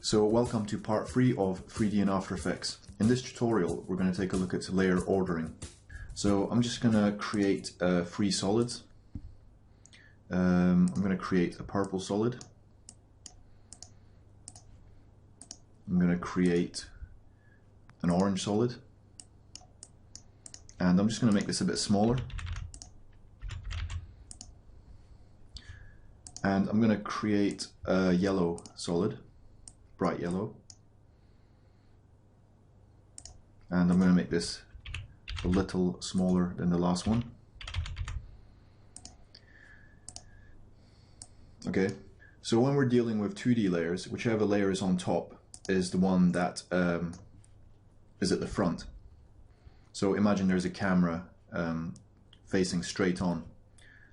So welcome to part 3 of 3D in After Effects. In this tutorial we're going to take a look at layer ordering. So I'm just going to create 3 solids. I'm going to create a purple solid. I'm going to create an orange solid. And I'm just going to make this a bit smaller. And I'm going to create a yellow solid, bright yellow. And I'm going to make this a little smaller than the last one. Okay, so when we're dealing with 2D layers, whichever layer is on top is the one that is at the front. So imagine there's a camera facing straight on.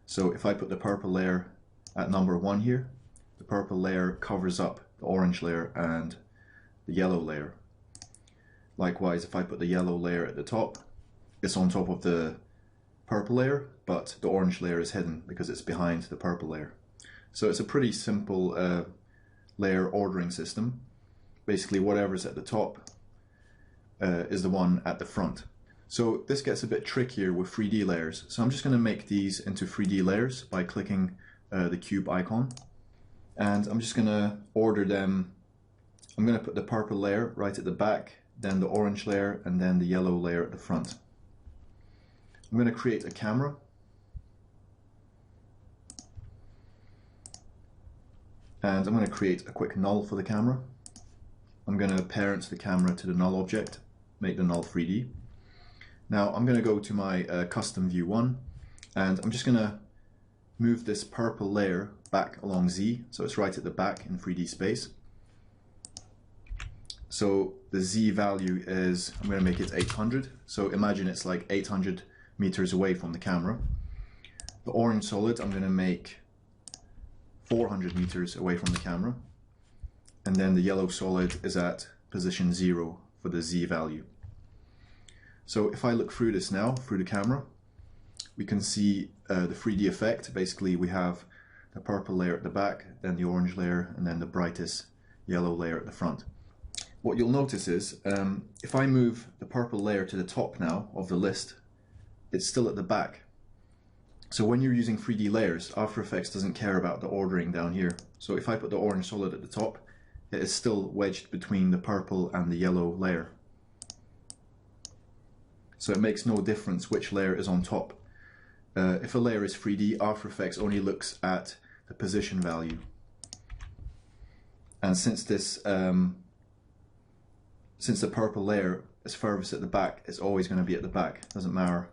So if I put the purple layer at number 1 here, the purple layer covers up the orange layer and the yellow layer. Likewise, if I put the yellow layer at the top, it's on top of the purple layer, but the orange layer is hidden because it's behind the purple layer. So it's a pretty simple layer ordering system. Basically, whatever's at the top is the one at the front. So this gets a bit trickier with 3D layers. So I'm just going to make these into 3D layers by clicking the cube icon. And I'm just going to order them. I'm going to put the purple layer right at the back, then the orange layer, and then the yellow layer at the front. I'm going to create a camera. And I'm going to create a quick null for the camera. I'm going to parent the camera to the null object, make the null 3D. Now I'm going to go to my custom view 1, and I'm just going to move this purple layer back along Z, so it's right at the back in 3D space. So the Z value is, I'm going to make it 800, so imagine it's like 800 meters away from the camera. The orange solid I'm going to make 400 meters away from the camera, and then the yellow solid is at position 0 for the Z value. So if I look through this now, through the camera, we can see the 3D effect. Basically we have the purple layer at the back, then the orange layer, and then the brightest yellow layer at the front. What you'll notice is if I move the purple layer to the top now of the list, it's still at the back. So when you're using 3D layers, After Effects doesn't care about the ordering down here. So if I put the orange solid at the top, it is still wedged between the purple and the yellow layer. So it makes no difference which layer is on top. If a layer is 3D, After Effects only looks at the position value. And since this, since the purple layer is furthest at the back, it's always going to be at the back. It doesn't matter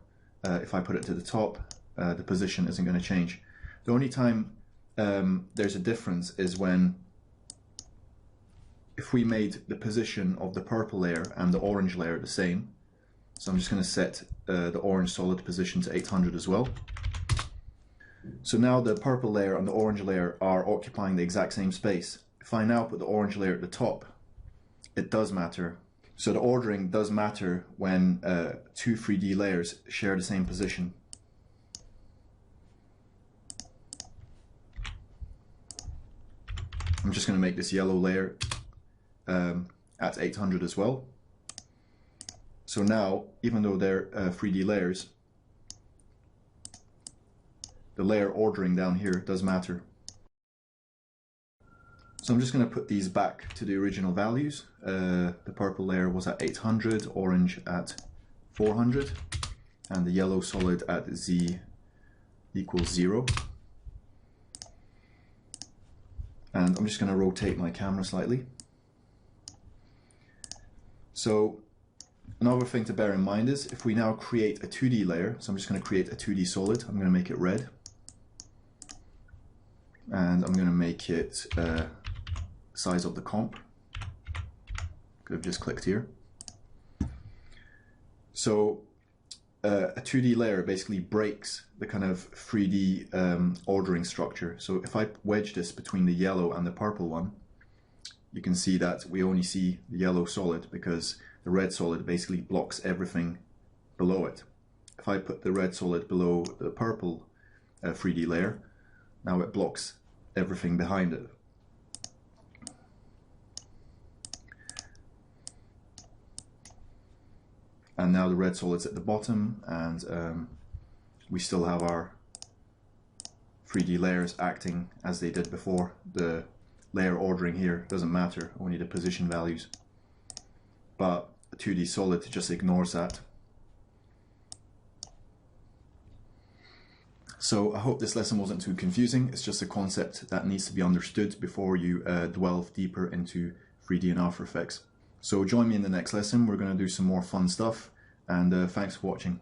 if I put it to the top, the position isn't going to change. The only time there's a difference is when, if we made the position of the purple layer and the orange layer the same. So I'm just going to set the orange solid position to 800 as well. So now the purple layer and the orange layer are occupying the exact same space. If I now put the orange layer at the top, it does matter. So the ordering does matter when 2 3D layers share the same position. I'm just going to make this yellow layer at 800 as well. So now, even though they're 3D layers, the layer ordering down here does matter. So I'm just going to put these back to the original values. The purple layer was at 800, orange at 400, and the yellow solid at Z equals 0. And I'm just going to rotate my camera slightly. So another thing to bear in mind is if we now create a 2D layer, so I'm just going to create a 2D solid, I'm going to make it red. And I'm going to make it size of the comp. Could have just clicked here. So a 2D layer basically breaks the kind of 3D ordering structure. So if I wedge this between the yellow and the purple one, you can see that we only see the yellow solid because the red solid basically blocks everything below it. If I put the red solid below the purple 3D layer, now it blocks everything behind it. and now the red solid's at the bottom, and we still have our 3D layers acting as they did before. The layer ordering here doesn't matter, only the position values. But a 2D solid just ignores that. So I hope this lesson wasn't too confusing. It's just a concept that needs to be understood before you delve deeper into 3D and After Effects. So join me in the next lesson. We're going to do some more fun stuff, and thanks for watching.